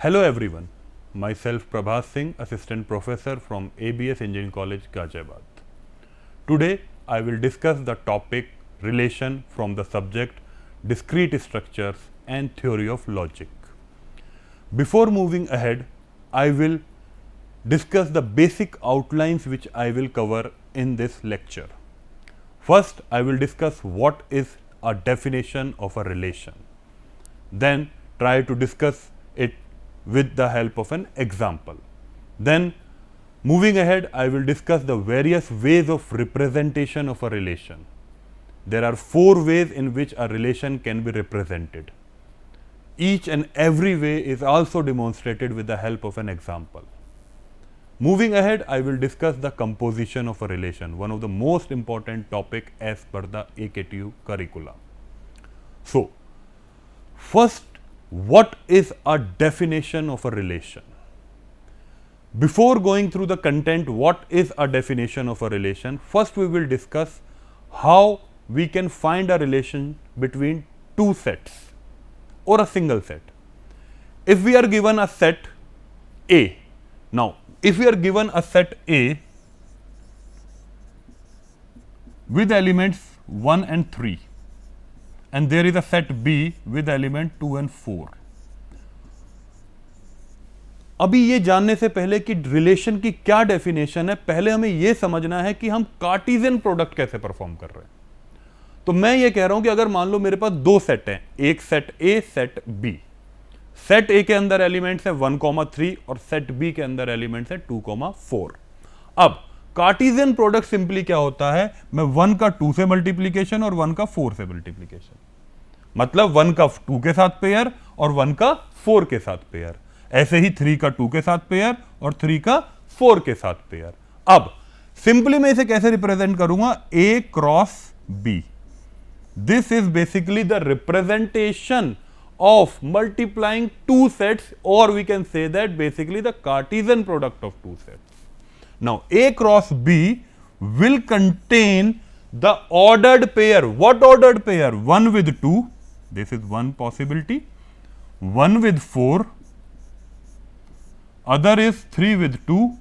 Hello everyone, myself Prabhas Singh, Assistant Professor from ABS Engineering College, Ghaziabad. Today I will discuss the topic relation from the subject discrete structures and theory of logic. Before moving ahead, I will discuss the basic outlines which I will cover in this lecture. First, I will discuss what is a definition of a relation. Then try to discuss it with the help of an example. Then moving ahead, I will discuss the various ways of representation of a relation. There are 4 ways in which a relation can be represented. Each and every way is also demonstrated with the help of an example. Moving ahead, I will discuss the composition of a relation, one of the most important topic as per the AKTU curricula. So, first, what is a definition of a relation? Before going through the content, what is a definition of a relation? First, we will discuss how we can find a relation between 2 sets or a single set. If we are given a set A, now if we are given a set A with elements 1 and 3, and there is a set B with element 2 and 4. अभी ये जानने से पहले कि relation की क्या definition है, पहले हमें ये समझना है कि हम कार्टेशियन प्रोडक्ट कैसे परफॉर्म कर रहे हैं. तो मैं ये कह रहा हूं कि अगर मान लो मेरे पास 2 सेट हैं, एक set A, set B. Set A के अंदर एलिमेंट्स है 1,3 और सेट B के अंदर एलिमेंट्स है 2,4. अब कार्टेशियन प्रोडक्ट सिंपली क्या होता है, मैं 1 का 2 से मल्टीप्लीकेशन और 1 का 4 से मल्टीप्लीकेशन, मतलब 1 का 2 के साथ पेयर और 1 का 4 के साथ पेयर. ऐसे ही 3 का 2 के साथ पेयर और 3 का 4 के साथ पेयर. अब सिंपली मैं इसे कैसे रिप्रेजेंट करूंगा, A cross B. This is basically the representation of multiplying 2 sets, or we can say that basically the Cartesian product of 2 sets. Now A cross B will contain the ordered pair. What ordered pair? 1 with 2, this is one possibility, 1 with 4, other is 3 with 2,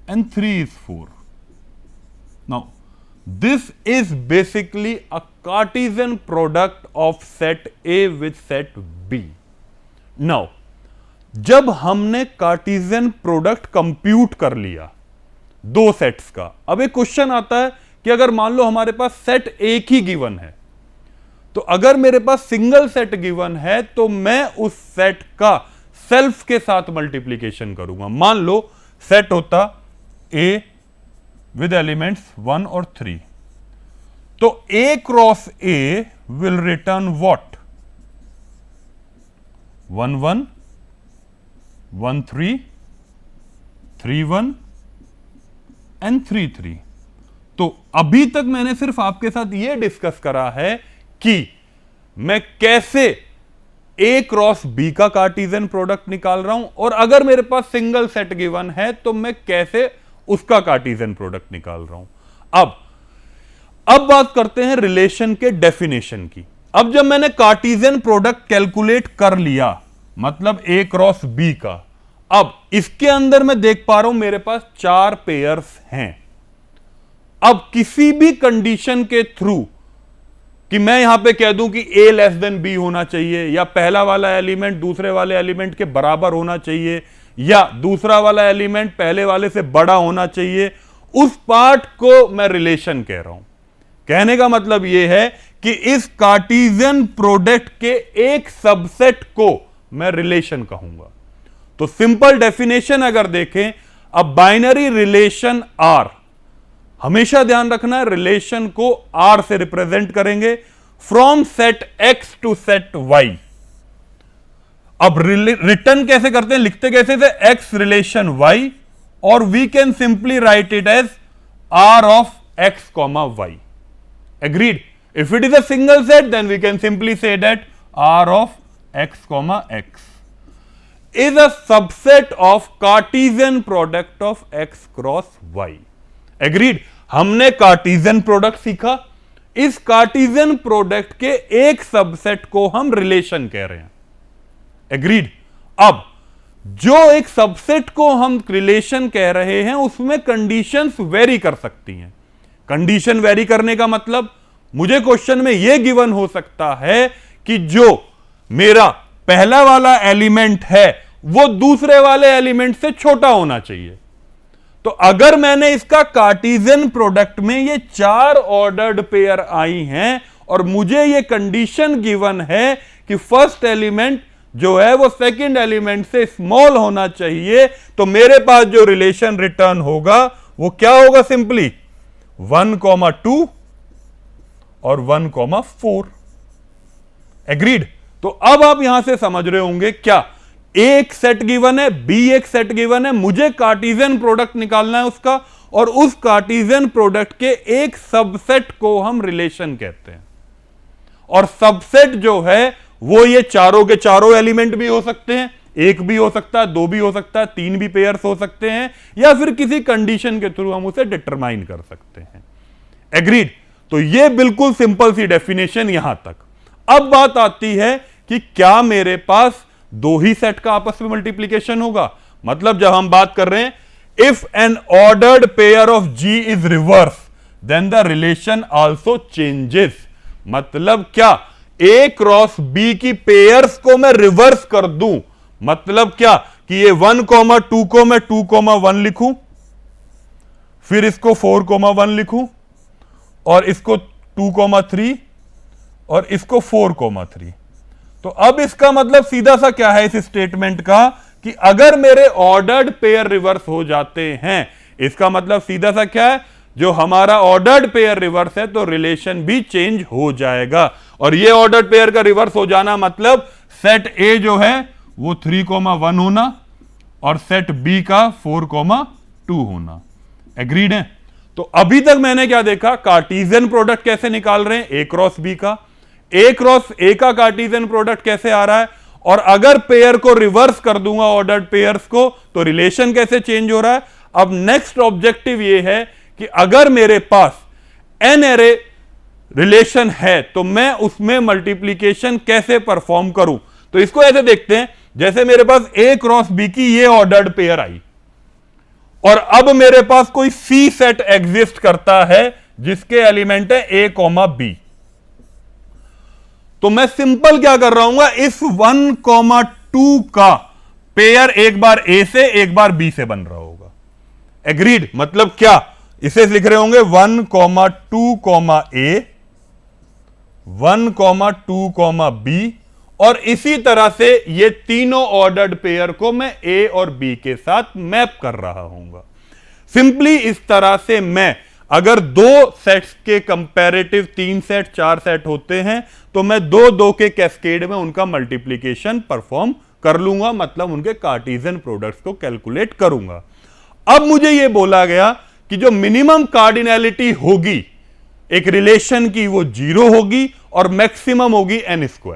and 3 is 4. Now this is basically a Cartesian product of set A with set B. Now, जब हमने Cartesian product compute कर लिया 2 sets का, अब एक question आता है कि अगर मान लो हमारे पास सेट एक ही गिवन है, तो अगर मेरे पास सिंगल सेट गिवन है तो मैं उस सेट का सेल्फ के साथ मल्टीप्लीकेशन करूंगा. मान लो सेट होता A with elements 1 or 3. तो A cross A will return what? 1 1 1 3 3 1 and 3 3. तो अभी तक मैंने सिर्फ आपके साथ यह डिस्कस करा है कि मैं कैसे A क्रॉस B का कार्टेशियन प्रोडक्ट निकाल रहा हूं, और अगर मेरे पास सिंगल सेट गिवन है तो मैं कैसे उसका कार्टेशियन प्रोडक्ट निकाल रहा हूं. अब बात करते हैं रिलेशन के डेफिनेशन की. अब जब मैंने कार्टेशियन प्रोडक्ट कैलकुलेट कर लिया, मतलब A क्रॉस B का, अब इसके अंदर मैं देख पा रहा हूं मेरे पास 4 पेयर्स हैं. अब किसी भी कंडीशन के थ्रू कि मैं यहां पे कह दूं कि A लेस देन B होना चाहिए, या पहला वाला एलिमेंट दूसरे वाले एलिमेंट के बराबर होना चाहिए, या दूसरा वाला एलिमेंट पहले वाले से बड़ा होना चाहिए, उस पार्ट को मैं रिलेशन कह रहा हूं. कहने का मतलब यह है कि इस कार्टेशियन प्रोडक्ट के एक सबसेट को मैं रिलेशन कहूंगा. तो सिंपल डेफिनेशन अगर देखें, अ बाइनरी रिलेशन आर, हमेशा ध्यान रखना है रिलेशन को आर से रिप्रेजेंट करेंगे, from set X to set Y. अब रिटर्न कैसे करते हैं, लिखते कैसे थे, एक्स रिलेशन वाई, और we can simply write it as R of X comma Y. Agreed? If it is a single set, then we can simply say that R of x comma x is a subset of Cartesian product of x cross y. Agreed? हमने Cartesian product सीखा, इस Cartesian product के एक subset को हम relation कह रहे हैं. एग्रीड. अब जो एक सबसेट को हम रिलेशन कह रहे हैं उसमें कंडीशंस वेरी कर सकती हैं। कंडीशन वेरी करने का मतलब मुझे क्वेश्चन में यह गिवन हो सकता है कि जो मेरा पहला वाला एलिमेंट है वो दूसरे वाले एलिमेंट से छोटा होना चाहिए। तो अगर मैंने इसका कार्टेशियन प्रोडक्ट में ये 4 ऑर्डर्ड पेयर आई हैं और मुझे ये कंडीशन गिवन है कि फर्स्ट एलिमेंट जो है वो सेकंड एलिमेंट से स्मॉल होना चाहिए, तो मेरे पास जो रिलेशन रिटर्न होगा वो क्या होगा? सिंपली 1,2 और 1,4। एग्रीड? तो अब आप यहां से समझ रहे होंगे क्या एक सेट गिवन है, बी एक सेट गिवन है, मुझे कार्टेशियन प्रोडक्ट निकालना है उसका, और उस कार्टेशियन प्रोडक्ट के एक सबसेट को हम रिलेशन कहते हैं। और सबसेट जो है वो ये चारों के चारों एलिमेंट भी हो सकते हैं, एक भी हो सकता है, दो भी हो सकता है, 3 भी पेयर्स हो सकते हैं, या फिर किसी कंडीशन के थ्रू हम उसे डिटरमाइन कर सकते हैं। एग्रीड? तो ये बिल्कुल सिंपल सी डेफिनेशन यहां तक। अब बात आती है कि क्या मेरे पास दो ही सेट का आपस में मल्टीप्लीकेशन होगा? मतलब जब हम बात कर रहे हैं if an ordered pair of G is reverse then the relation also changes. मतलब क्या ए क्रॉस बी की पेयर्स को मैं रिवर्स कर दूं? मतलब क्या कि ये 1,2 को मैं 2,1 लिखूं, फिर इसको 4,1 लिखूं, और इसको 2,3 और इसको 4,3। तो अब इसका मतलब सीधा सा क्या है इस स्टेटमेंट का कि अगर मेरे ऑर्डर्ड पेयर रिवर्स हो जाते हैं, इसका मतलब सीधा सा क्या है, जो हमारा ऑर्डर्ड पेयर रिवर्स है तो रिलेशन भी चेंज हो जाएगा। और ये ऑर्डर्ड पेयर का रिवर्स हो जाना मतलब सेट ए जो है वो 3,1 होना और सेट बी का 4,2 होना। एग्रीड है? तो अभी तक मैंने क्या देखा, कार्टेशियन प्रोडक्ट कैसे निकाल रहे हैं, ए क्रॉस बी का, ए क्रॉस ए का कार्टेशियन प्रोडक्ट कैसे आ रहा है, और अगर पेयर को रिवर्स कर दूंगा ऑर्डर्ड पेयर्स को तो रिलेशन कैसे चेंज हो रहा है। अब नेक्स्ट ऑब्जेक्टिव ये है कि अगर मेरे पास एन एरे रिलेशन है तो मैं उसमें मल्टीप्लीकेशन कैसे परफॉर्म करूं। तो इसको ऐसे देखते हैं, जैसे मेरे पास ए क्रॉस बी की ये ऑर्डर्ड पेयर आई और अब मेरे पास कोई सी सेट एग्जिस्ट करता है जिसके एलिमेंट है ए कॉमा बी। तो मैं सिंपल क्या कर रहा हूं, इस 1,2 का पेयर एक बार ए से एक बार बी से बन रहा होगा। एग्रीड? मतलब क्या, इसे लिख रहे होंगे 1,2 ए, 1,2 बी, और इसी तरह से ये तीनों ऑर्डर्ड पेयर को मैं ए और बी के साथ मैप कर रहा हूंगा। सिंपली इस तरह से मैं अगर दो सेट्स के कंपैरेटिव 3 सेट 4 सेट होते हैं तो मैं 2-2 के कैस्केड में उनका मल्टीप्लीकेशन परफॉर्म कर लूंगा, मतलब उनके कार्टेशियन प्रोडक्ट्स को कैलकुलेट करूंगा। अब मुझे यह बोला गया कि जो मिनिमम कार्डिनैलिटी होगी एक रिलेशन की वो 0 होगी और मैक्सिमम होगी n²।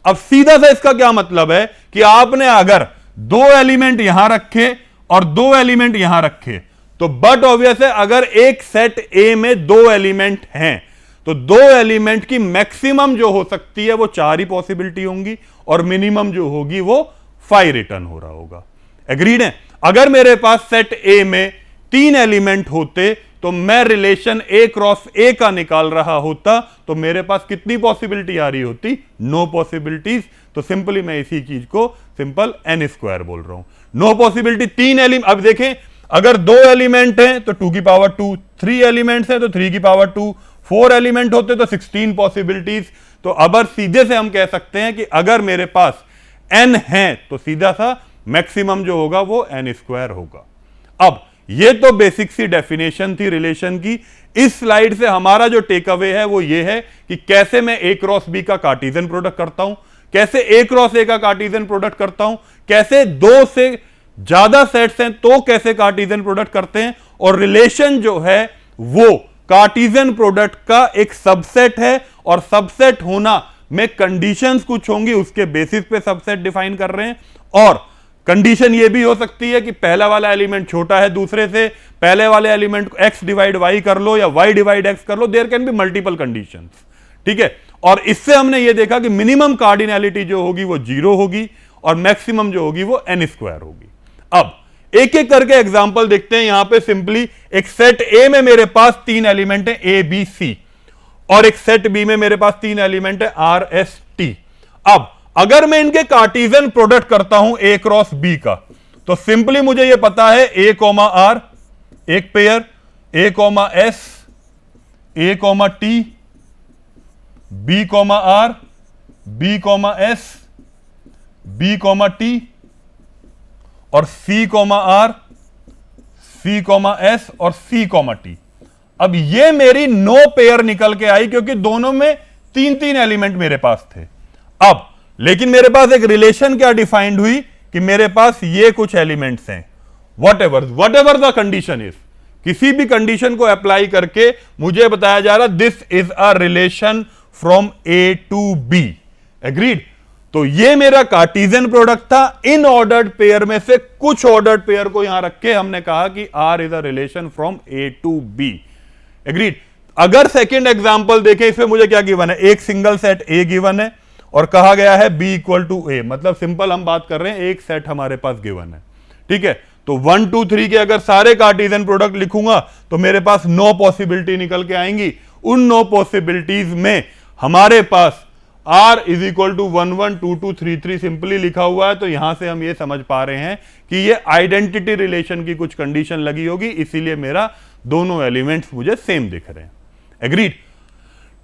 अब सीधा सा इसका क्या मतलब है कि आपने अगर 2 एलिमेंट यहां रखे और 2 एलिमेंट यहां रखे तो बट ऑब्वियस है अगर एक सेट ए में 2 एलिमेंट हैं तो 2 एलिमेंट की मैक्सिमम जो हो सकती है वो 4 ही पॉसिबिलिटी होंगी और मिनिमम जो होगी वो 5 रिटर्न हो रहा होगा। एग्रीड है? अगर मेरे पास सेट ए में 3 एलिमेंट होते तो मैं रिलेशन ए क्रॉस ए का निकाल रहा होता तो मेरे पास कितनी पॉसिबिलिटी आ रही होती? No possibilities. तो सिंपली मैं इसी चीज को सिंपल n² बोल रहा हूं। No possibility 3 element. अब देखें, अगर 2 एलिमेंट हैं तो 2 की पावर 2, 3 एलिमेंट्स हैं तो 3 की पावर 2, 4 एलिमेंट होते तो 16 पॉसिबिलिटीज। तो अब सीधे से हम कह सकते हैं कि अगर मेरे पास n है तो सीधा सा मैक्सिमम जो होगा वो n² होगा। अब ये तो बेसिक सी डेफिनेशन थी रिलेशन की। इस स्लाइड से हमारा जो टेक अवे है वो ये है कि कैसे मैं ए क्रॉस बी का कार्टेशियन प्रोडक्ट करता हूं, कैसे ए क्रॉस ए का कार्टेशियन प्रोडक्ट करता हूं, कैसे 2 से ज्यादा सेट्स हैं तो कैसे कार्टेशियन प्रोडक्ट करते हैं, और रिलेशन जो है वो कार्टेशियन प्रोडक्ट का एक सबसेट है और सबसेट होना में कंडीशंस कुछ होंगी उसके बेसिस पे सबसेट डिफाइन कर रहे हैं। और कंडीशन ये भी हो सकती है कि पहला वाला एलिमेंट छोटा है दूसरे से, पहले वाले एलिमेंट को x डिवाइड y कर लो या y डिवाइड x कर लो, there can be multiple conditions. ठीक है? और इससे हमने ये देखा कि मिनिमम कार्डिनैलिटी जो होगी वो 0 होगी और मैक्सिमम जो होगी वो n स्क्वायर होगी। अब एक एक करके एग्जांपल देखते हैं। यहां पे सिंपली एक सेट ए में मेरे पास 3 एलिमेंट है ए बी सी, और एक सेट बी में मेरे पास 3 एलिमेंट है आर एस टी। अब अगर मैं इनके कार्टेशियन प्रोडक्ट करता हूं ए क्रॉस बी का, तो सिंपली मुझे यह पता है ए कॉमा आर एक pair, A comma S, A comma T, B comma R, B comma S, B comma T, और C comma R, C comma S और सी कॉमा टी। अब ये मेरी 9 पेयर निकल के आई, क्योंकि दोनों में 3-3 एलिमेंट मेरे पास थे। अब लेकिन मेरे पास एक रिलेशन क्या डिफाइंड हुई कि मेरे पास ये कुछ एलिमेंट्स हैं, what ever the condition is, किसी भी कंडीशन को अप्लाई करके मुझे बताया जा रहा this is a relation from A to B. Agreed? तो ये मेरा कार्टेशियन प्रोडक्ट था। इन ऑर्डर्ड पेयर में से कुछ ऑर्डर्ड पेयर को यहां रख के हमने कहा कि R is a relation from A to B. Agreed? अगर सेकेंड एग्जांपल देखें, इसमें मुझे क्या गिवन है, एक सिंगल सेट ए गिवन है और कहा गया है बी इक्वल टू ए, मतलब सिंपल हम बात कर रहे हैं एक सेट हमारे पास गिवन है। ठीक है, तो 1 2 3 के अगर सारे कार्टेशियन प्रोडक्ट लिखूंगा तो मेरे पास 9 पॉसिबिलिटी निकल के आएंगी। उन 9 पॉसिबिलिटीज में हमारे पास r is equal to 1 1 2 2 3 3 simply लिखा हुआ है। तो यहां से हम ये समझ पा रहे हैं कि ये आइडेंटिटी रिलेशन की कुछ कंडीशन लगी होगी, इसीलिए मेरा दोनों एलिमेंट्स मुझे सेम दिख रहे हैं। एग्रीड?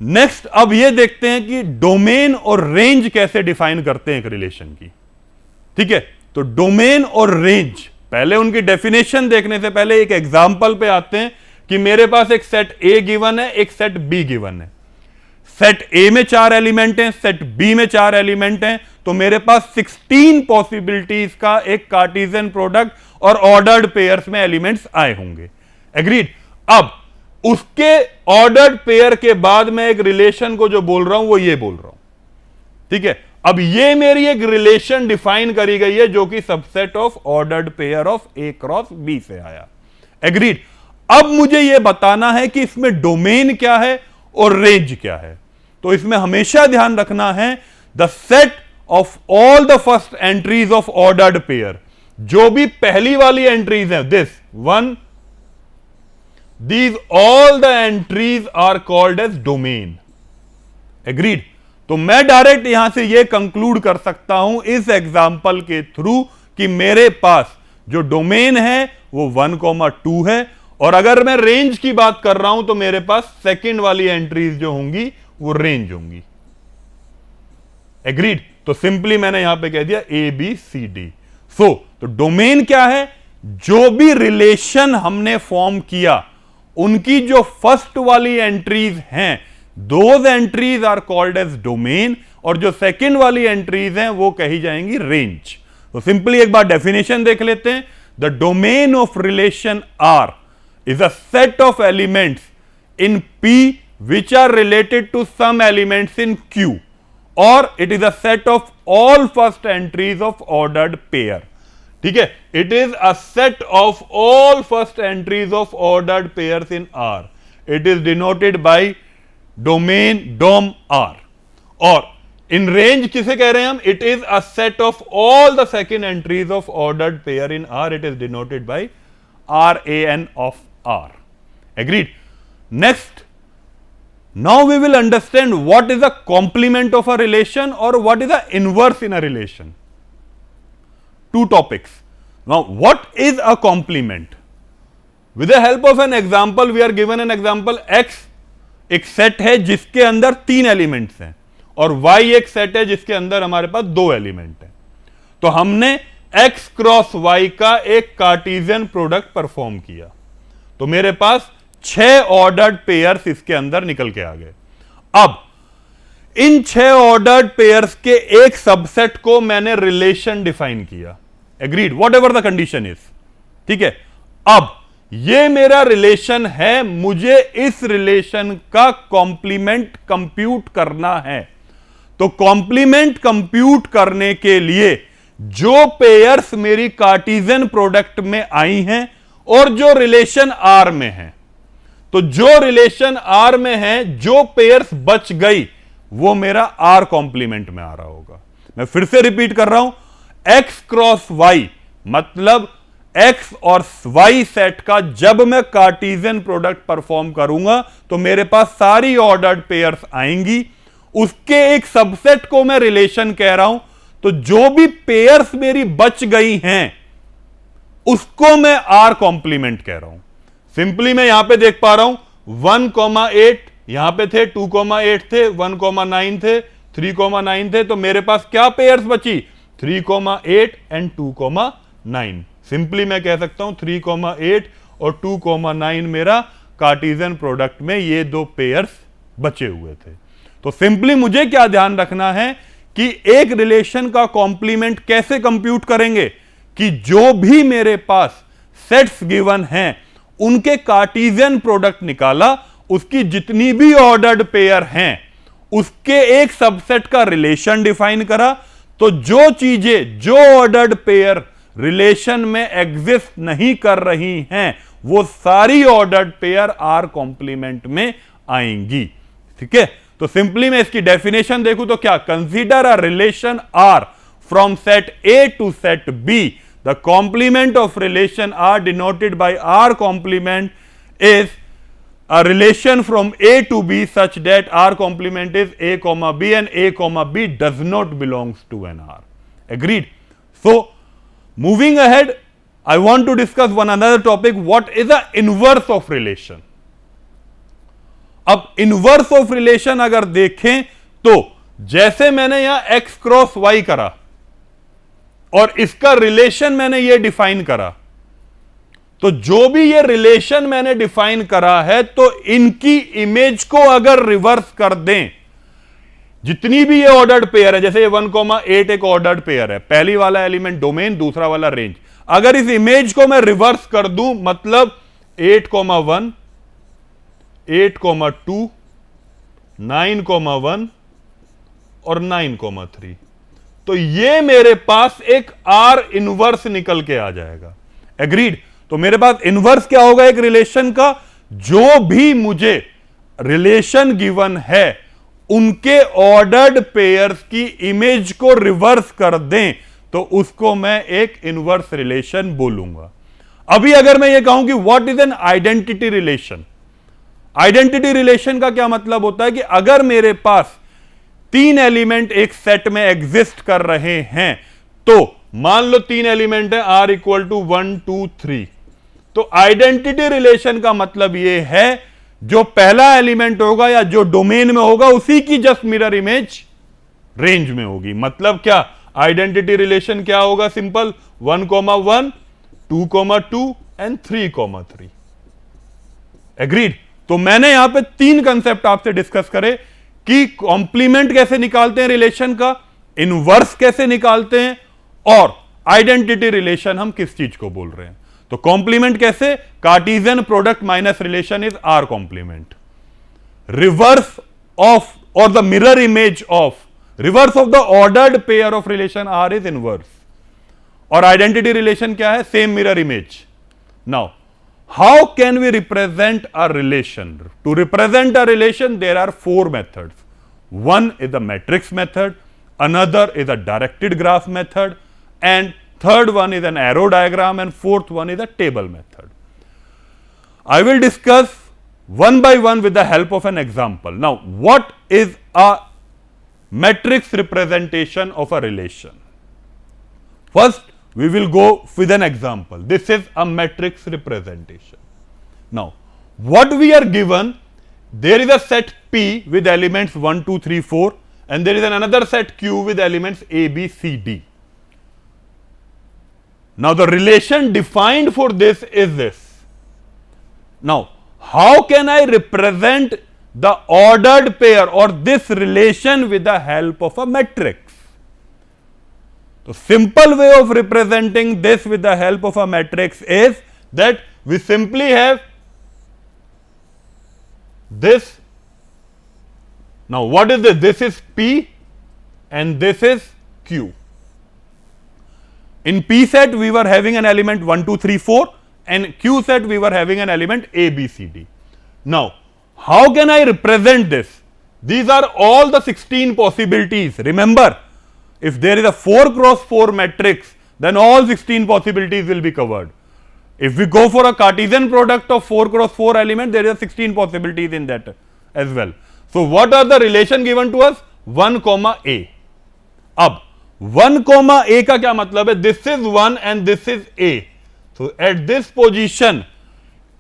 नेक्स्ट अब ये देखते हैं कि डोमेन और रेंज कैसे डिफाइन करते हैं एक रिलेशन की। ठीक है, तो डोमेन और रेंज, पहले उनकी डेफिनेशन देखने से पहले एक एग्जांपल पे आते हैं कि मेरे पास एक सेट ए गिवन है, एक सेट बी गिवन है। सेट ए में 4 एलिमेंट हैं, सेट बी में 4 एलिमेंट हैं, तो मेरे पास 16 पॉसिबिलिटीज का एक कार्टेशियन प्रोडक्ट और ऑर्डर्ड पेयर्स में एलिमेंट्स आए होंगे। एग्रीड? अब उसके ऑर्डर्ड पेयर के बाद मैं एक रिलेशन को जो बोल रहा हूं वो ये बोल रहा हूं। ठीक है, अब ये मेरी एक रिलेशन डिफाइन करी गई है जो कि subset of ordered pair of A cross B से आया। एग्रीड? अब मुझे यह बताना है कि इसमें डोमेन क्या है और रेंज क्या है। तो इसमें हमेशा ध्यान रखना है the set of all the first entries of ordered pair, जो भी पहली वाली एंट्रीज है, this one, these all the entries are called as domain. Agreed? तो मैं डायरेक्ट यहां से यह कंक्लूड कर सकता हूं इस एग्जाम्पल के थ्रू कि मेरे पास जो डोमेन है वो 1,2 है, और अगर मैं रेंज की बात कर रहा हूं तो मेरे पास सेकंड वाली एंट्रीज जो होंगी वो रेंज होंगी। एग्रीड? तो सिंपली मैंने यहां पे कह दिया ए बी सी डी। तो डोमेन क्या है? जो भी रिलेशन हमने फॉर्म किया उनकी जो फर्स्ट वाली एंट्रीज हैं, those entries are called as domain, और जो सेकंड वाली एंट्रीज हैं वो कही जाएंगी रेंज। तो सिंपली एक बार डेफिनेशन देख लेते हैं। The domain of relation are is a set of elements in P which are related to some elements in Q, or it is a set of all first entries of ordered pair. ठीक है, it is a set of all first entries of ordered pairs in R. It is denoted by domain dom R. और in range किसे कह रहे हैं हम? It is a set of all the second entries of ordered pair in R. It is denoted by RAN of R. Agreed? Next, now we will understand what is a complement of a relation or what is a inverse in a relation. Two topics. Now, what is a complement? With the help of an example, we are given an example X एक set है जिसके अंदर 3 elements हैं, और Y एक set है जिसके अंदर हमारे पास 2 एलिमेंट हैं। तो हमने X क्रॉस Y का एक कार्टेशियन प्रोडक्ट परफॉर्म किया, तो मेरे पास 6 ऑर्डर्ड पेयर्स इसके अंदर निकल के आ गए। अब इन 6 ऑर्डर्ड पेयर्स के एक सबसेट को मैंने रिलेशन डिफाइन किया। Agreed? What ever the condition is. ठीक है, अब ये मेरा रिलेशन है, मुझे इस रिलेशन का कॉम्प्लीमेंट कंप्यूट करना है। तो कॉम्प्लीमेंट कंप्यूट करने के लिए जो पेयर्स मेरी कार्टेशियन प्रोडक्ट में आई हैं और जो रिलेशन आर में है, तो जो रिलेशन आर में है, जो पेयर्स बच गई वो मेरा आर कॉम्प्लीमेंट में आ रहा होगा। मैं फिर से रिपीट कर रहा हूं, x क्रॉस y, मतलब x और y सेट का जब मैं कार्टेशियन प्रोडक्ट परफॉर्म करूंगा तो मेरे पास सारी ऑर्डर्ड पेयर्स आएंगी, उसके एक सबसेट को मैं रिलेशन कह रहा हूं, तो जो भी पेयर्स मेरी बच गई हैं उसको मैं आर कॉम्प्लीमेंट कह रहा हूं। सिंपली मैं यहां पे देख पा रहा हूं 1,8 यहां पे थे, 2,8 थे, 1,9 थे, 3,9 थे, तो मेरे पास क्या पेयर्स बची? 3,8 एंड 2,9। सिंपली मैं कह सकता हूं 3,8 और 2,9 मेरा कार्टेशियन प्रोडक्ट में ये दो पेयर्स बचे हुए थे। तो सिंपली मुझे क्या ध्यान रखना है कि एक रिलेशन का कॉम्प्लीमेंट कैसे कंप्यूट करेंगे कि जो भी मेरे पास सेट्स गिवन हैं उनके कार्टेशियन प्रोडक्ट निकाला, उसकी जितनी भी ऑर्डर्ड पेयर हैं उसके एक सबसेट का रिलेशन डिफाइन करा, तो जो चीजें जो ऑर्डर्ड पेयर रिलेशन में एग्जिस्ट नहीं कर रही हैं वो सारी ऑर्डर्ड पेयर आर कॉम्प्लीमेंट में आएंगी। ठीक है, तो सिंपली मैं इसकी डेफिनेशन देखूं तो क्या, consider a relation R from set A to set B, the complement of relation R denoted by R complement is a relation from A to B such that R complement is A comma B and A comma B does not belongs to an R. Agreed? So, moving ahead, I want to discuss one another topic, what is the inverse of relation. अब inverse of relation अगर देखें तो जैसे मैंने यहां x cross y करा और इसका रिलेशन मैंने ये डिफाइन करा, तो जो भी ये रिलेशन मैंने डिफाइन करा है तो इनकी इमेज को अगर रिवर्स कर दें, जितनी भी ये ऑर्डर्ड पेयर है, जैसे ये 1,8 एक ऑर्डर्ड पेयर है, पहली वाला एलिमेंट डोमेन, दूसरा वाला रेंज, अगर इस इमेज को मैं रिवर्स कर दूं, मतलब 8,1, 8,2, 9,1 और 9,3, तो ये मेरे पास एक आर इनवर्स निकल के आ जाएगा। एग्रीड? तो मेरे पास इनवर्स क्या होगा एक रिलेशन का, जो भी मुझे रिलेशन गिवन है उनके ऑर्डर्ड पेयर्स की इमेज को रिवर्स कर दें तो उसको मैं एक इनवर्स रिलेशन बोलूंगा। अभी अगर मैं ये कहूं कि what is an identity relation, identity relation का क्या मतलब होता है कि अगर मेरे पास 3 एलिमेंट एक सेट में एग्जिस्ट कर रहे हैं, तो मान लो 3 एलिमेंट है, R इक्वल टू 1, 2, 3, तो आइडेंटिटी रिलेशन का मतलब यह है जो पहला एलिमेंट होगा या जो डोमेन में होगा उसी की जस्ट मिरर इमेज रेंज में होगी। मतलब क्या, आइडेंटिटी रिलेशन क्या होगा? Simple 1,1, 2,2 and 3,3। एग्रीड? तो मैंने यहां पे 3 कंसेप्ट आपसे डिस्कस करे कि कॉम्प्लीमेंट कैसे निकालते हैं रिलेशन का, इनवर्स कैसे निकालते हैं, और आइडेंटिटी रिलेशन हम किस चीज को बोल रहे हैं। तो कॉम्प्लीमेंट कैसे, Cartesian product minus relation is R complement, reverse of और the mirror image of, reverse of the ordered pair of relation R is inverse, और आइडेंटिटी रिलेशन क्या है, same mirror image. Now how can we represent a relation? To represent a relation there are 4 methods. One is the matrix method, another is a directed graph method, and third one is an arrow diagram, and fourth one is a table method. I will discuss one by one with the help of an example. Now, what is a matrix representation of a relation? First, we will go with an example. This is a matrix representation. Now, what we are given, there is a set P with elements 1, 2, 3, 4, and there is another set Q with elements A, B, C, D. Now, the relation defined for this is this. Now, how can I represent the ordered pair or this relation with the help of a matrix? The simple way of representing this with the help of a matrix is that we simply have this. Now, what is this? This is P and this is Q. In P set, we were having an element 1, 2, 3, 4, and Q set, we were having an element A, B, C, D. Now, how can I represent this? These are all the 16 possibilities. Remember, if there is a 4 cross 4 matrix, then all 16 possibilities will be covered. If we go for a Cartesian product of 4 cross 4 element, there is 16 possibilities in that as well. So what are the relation given to us? 1 comma a. अब 1 comma a का क्या मतलब है? This is 1 and this is a. So at this position,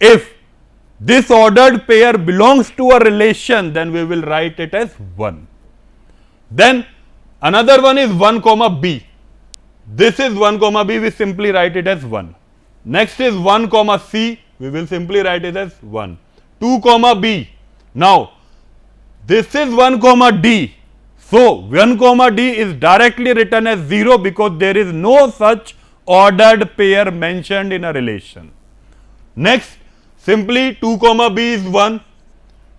if this ordered pair belongs to a relation, then we will write it as 1. Then another one is 1 comma b. This is 1 comma b, we simply write it as 1. Next is 1 comma c, we will simply write it as 1. 2 comma b. Now this is 1 comma d. So 1 comma d is directly written as 0 because there is no such ordered pair mentioned in a relation. Next, simply 2 comma b is 1,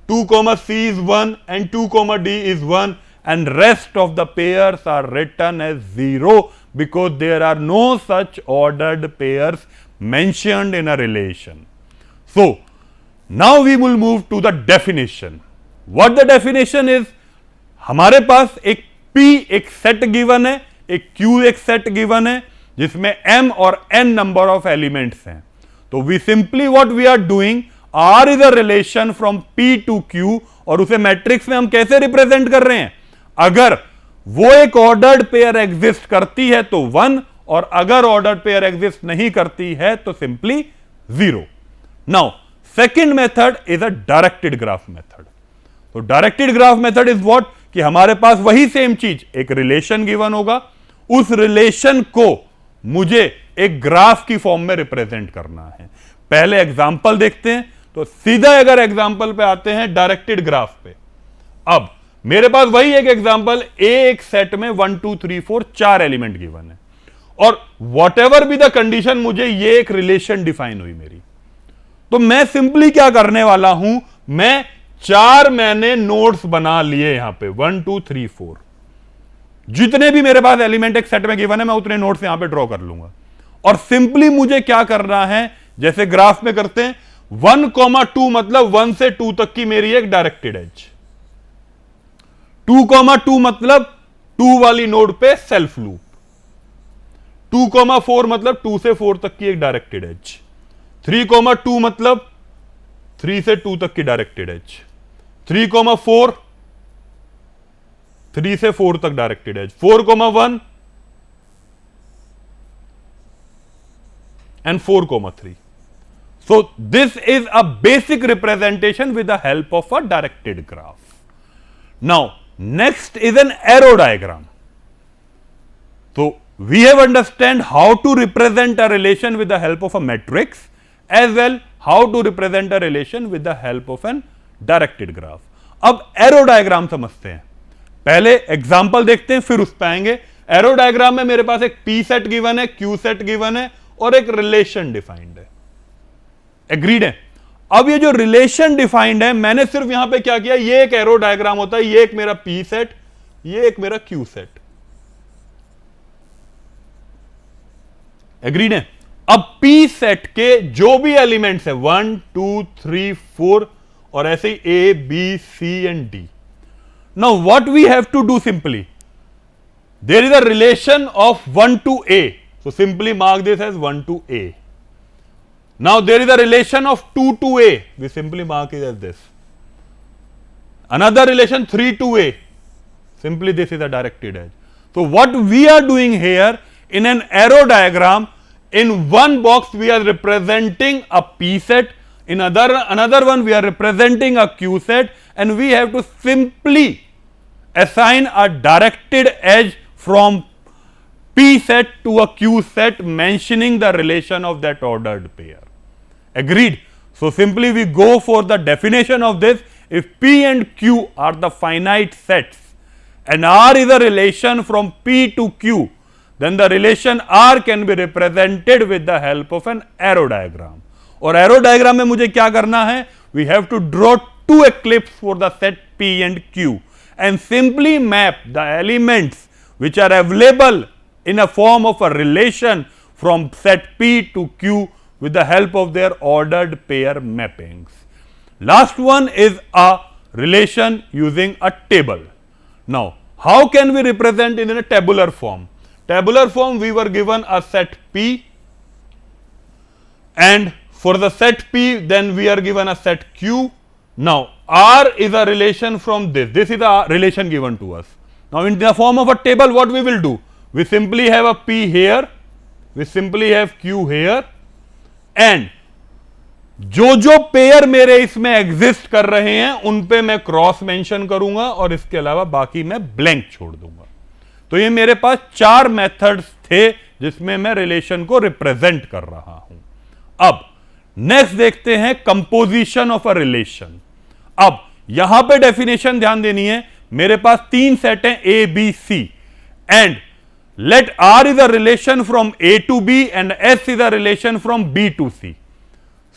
2 comma c is 1 and 2 comma d is 1, and rest of the pairs are written as 0 because there are no such ordered pairs mentioned in a relation. So now we will move to the definition. What the definition is? हमारे पास एक P एक set given है, एक Q एक set given है जिसमें M और N number of elements हैं. तो we simply what we are doing, R is a relation from P to Q और उसे मैट्रिक्स में हम कैसे रिप्रेजेंट कर रहे हैं? अगर वो एक ऑर्डर्ड पेयर एग्जिस्ट करती है तो 1 और अगर ऑर्डर्ड पेयर एग्जिस्ट नहीं करती है तो simply 0. Now second method is a directed graph method. तो directed graph method is what, कि हमारे पास वही सेम चीज, एक रिलेशन गिवन होगा, उस रिलेशन को मुझे एक ग्राफ की फॉर्म में रिप्रेजेंट करना है. पहले एग्जांपल देखते हैं. तो सीधा अगर एग्जांपल पे आते हैं डायरेक्टेड ग्राफ पे. अब मेरे पास वही एक एग्जांपल, ए एक सेट में 1 2 3 4 4 एलिमेंट गिवन है और what ever be the condition, मुझे ये एक रिलेशन डिफाइन हुई मेरी. तो मैं सिंपली क्या करने वाला हूं, मैं 4 मैंने नोड्स बना लिए यहां पे 1 2 3 4. जितने भी मेरे पास एलिमेंट एक सेट में गिवन है मैं उतने नोड्स यहां पे ड्रॉ कर लूंगा. और सिंपली मुझे क्या करना है, जैसे ग्राफ में करते हैं, 1 2 मतलब 1 से 2 तक की मेरी एक डायरेक्टेड एज. 2 2 मतलब 2 वाली नोड पे सेल्फ लूप. 2 4 मतलब 2 से 4 तक की एक डायरेक्टेड एज. 3 2 मतलब 3 से 2 तक की डायरेक्टेड एज. 3 4 3 से 4 तक directed as. 4 1 and 4 3. So this is a basic representation with the help of a directed graph. Now next is an arrow diagram. So we have understand how to represent a relation with the help of a matrix, as well how to represent a relation with the help of an directed graph. अब arrow diagram समझते हैं. पहले example देखते हैं फिर उस पे आएंगे. एरो डायग्राम में मेरे पास एक P सेट गिवन है, Q सेट गिवन है और एक रिलेशन डिफाइंड है. एग्रीड है? अब ये जो रिलेशन डिफाइंड है, मैंने सिर्फ यहां पे क्या किया, ये एक एरो डायग्राम होता है, ये एक मेरा P सेट, ये एक मेरा Q सेट. एग्रीड है? अब P सेट के जो भी एलिमेंट्स है 1 2 3 4 और ऐसे ही A B C and D. Now what we have to do simply, there is a relation of 1 to A, so simply mark this as 1 to A. Now there is a relation of 2 to A, we simply mark it as this. Another relation 3 to A, simply this is a directed edge. So what we are doing here in an arrow diagram, in one box we are representing a P set, in another one we are representing a Q set, and we have to simply assign a directed edge from P set to a Q set mentioning the relation of that ordered pair. Agreed? So simply we go for the definition of this. If P and Q are the finite sets and R is a relation from P to Q, then the relation R can be represented with the help of an arrow diagram. और arrow diagram में मुझे क्या करना है? We have to draw two eclipses for the set P and Q and simply map the elements which are available in a form of a relation from set P to Q with the help of their ordered pair mappings. Last one is a relation using a table. Now How can we represent it in a tabular form? Tabular form, we were given a set P, and for the set P, then we are given a set Q. Now, R is a relation from this. This is a relation given to us. Now, in the form of a table, what we will do? We simply have a P here, we simply have Q here, and जो pair मेरे इसमें exist कर रहे हैं उन पे मैं cross mention करूंगा और इसके अलावा बाकी मैं ब्लैंक छोड़ दूंगा। तो ये मेरे पास 4 मेथड्स थे जिसमें मैं रिलेशन को रिप्रेजेंट कर रहा हूं। अब नेक्स्ट देखते हैं कंपोजिशन ऑफ अ रिलेशन। अब यहां पे डेफिनेशन ध्यान देनी है। मेरे पास 3 सेट हैं A B C, and let R is a relation from A to B and S is a relation from B to C.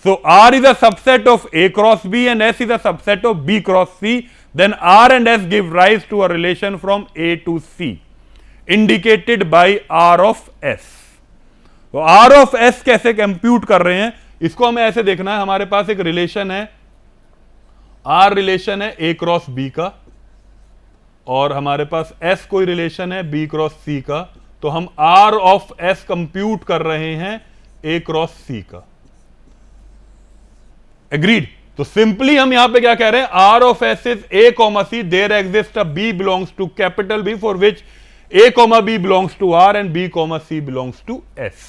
So R is a subset of A cross B and S is a subset of B cross C. Then R and S give rise to a relation from A to C, indicated by R of S. तो R of S कैसे compute कर रहे हैं, इसको हमें ऐसे देखना है। हमारे पास एक रिलेशन है, R रिलेशन है A क्रॉस B का, और हमारे पास S कोई रिलेशन है B क्रॉस C का। तो हम R of S कंप्यूट कर रहे हैं A क्रॉस C का। एग्रीड। तो सिंपली हम यहां पे क्या कह रहे हैं, R of S is A comma C, there exist a B belongs to capital B for which A comma B belongs to R and B comma C belongs to S.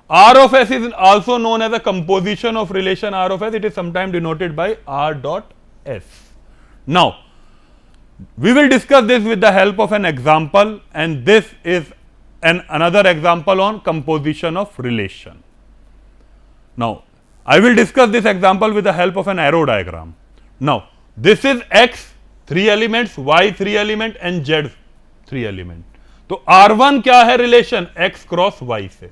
R of S is also known as a composition of relation R of S. It is sometime denoted by R dot S. Now we will discuss this with the help of an example, and this is another example on composition of relation. Now I will discuss this example with the help of an arrow diagram. Now this is x 3 elements, y 3 element and z 3 element. तो R1 क्या है relation, x cross y से,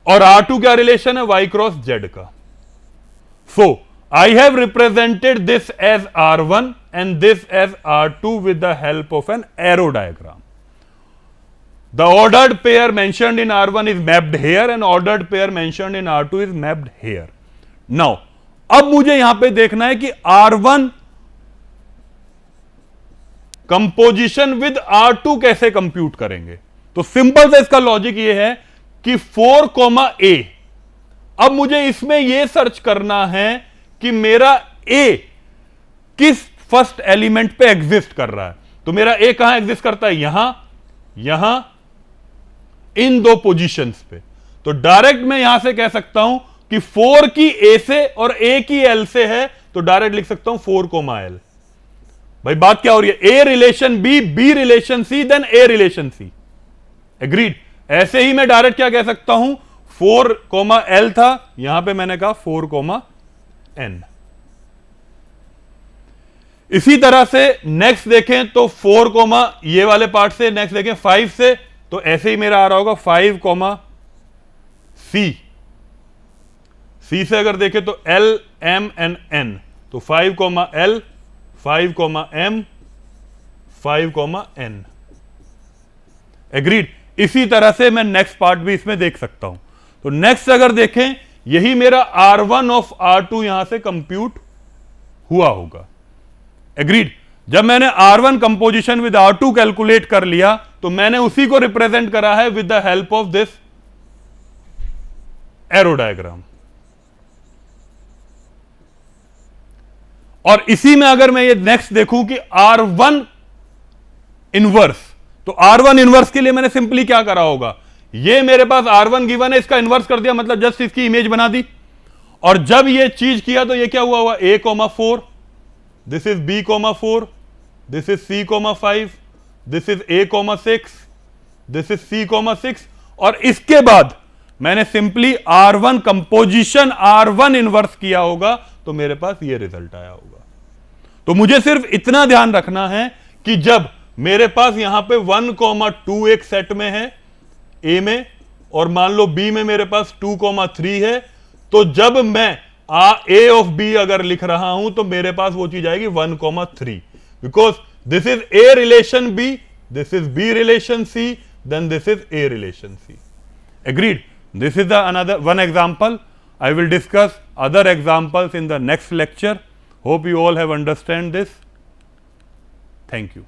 और R2 क्या relation है, y cross z का. So I have represented this as R1 and this as R2 with the help of an arrow diagram. The ordered pair mentioned in R1 is mapped here and ordered pair mentioned in R2 is mapped here. Now, अब मुझे यहां पे देखना है कि R1 composition with R2 कैसे compute करेंगे. तो सिंपल से इसका लॉजिक ये है कि 4, A. अब मुझे इसमें यह सर्च करना है कि मेरा A किस फर्स्ट एलिमेंट पे एग्जिस्ट कर रहा है. तो मेरा A कहां एग्जिस्ट करता है, यहां इन दो पोजीशंस पे. तो डायरेक्ट मैं यहां से कह सकता हूं कि 4 की A से और A की L से है, तो डायरेक्ट लिख सकता हूं 4, L. भाई बात क्या हो रही है, A relation B, B relation C, then A relation C. Agreed. ऐसे ही मैं डायरेक्ट क्या कह सकता हूं, 4, L था, यहां पे मैंने कहा 4, N. इसी तरह से नेक्स्ट देखें तो 4, ये वाले पार्ट से, नेक्स्ट देखें 5 से, तो ऐसे ही मेरा आ रहा होगा 5, C. C से अगर देखें तो L, M एंड N. तो 5, L, 5, M, 5, N. एग्रीड. इसी तरह से मैं नेक्स्ट पार्ट भी इसमें देख सकता हूं. तो नेक्स्ट अगर देखें, यही मेरा R1 ऑफ R2 यहां से कंप्यूट हुआ होगा. एग्रीड. जब मैंने R1 composition with R2 calculate कर लिया, तो मैंने उसी को रिप्रेजेंट करा है with the help of this arrow diagram. और इसी में अगर मैं ये नेक्स्ट देखूं कि R1 इनवर्स, तो R1 इनवर्स के लिए मैंने सिंपली क्या करा होगा, ये मेरे पास R1 गिवन है, इसका इनवर्स कर दिया, मतलब जस्ट इसकी इमेज बना दी. और जब ये चीज किया तो ये क्या हुआ होगा, A, 4, this is B, 4, this is C, 5, this is A, 6, this is C, 6. और इसके बाद मैंने simply R1 composition R1 inverse किया होगा, तो मेरे पास ये रिजल्ट आया होगा. तो मुझे सिर्फ इतना ध्यान रखना है कि जब मेरे पास यहां पे 1, 2 एक सेट में है A में, और मान लो B में मेरे पास 2, 3 है, तो जब मैं A ऑफ B अगर लिख रहा हूं तो मेरे पास वो चीज आएगी 1, 3, because this is A relation B, this is B relation C, then this is A relation C. Agreed. This is the another one example. I will discuss other examples in the next lecture. Hope you all have understand this. Thank you.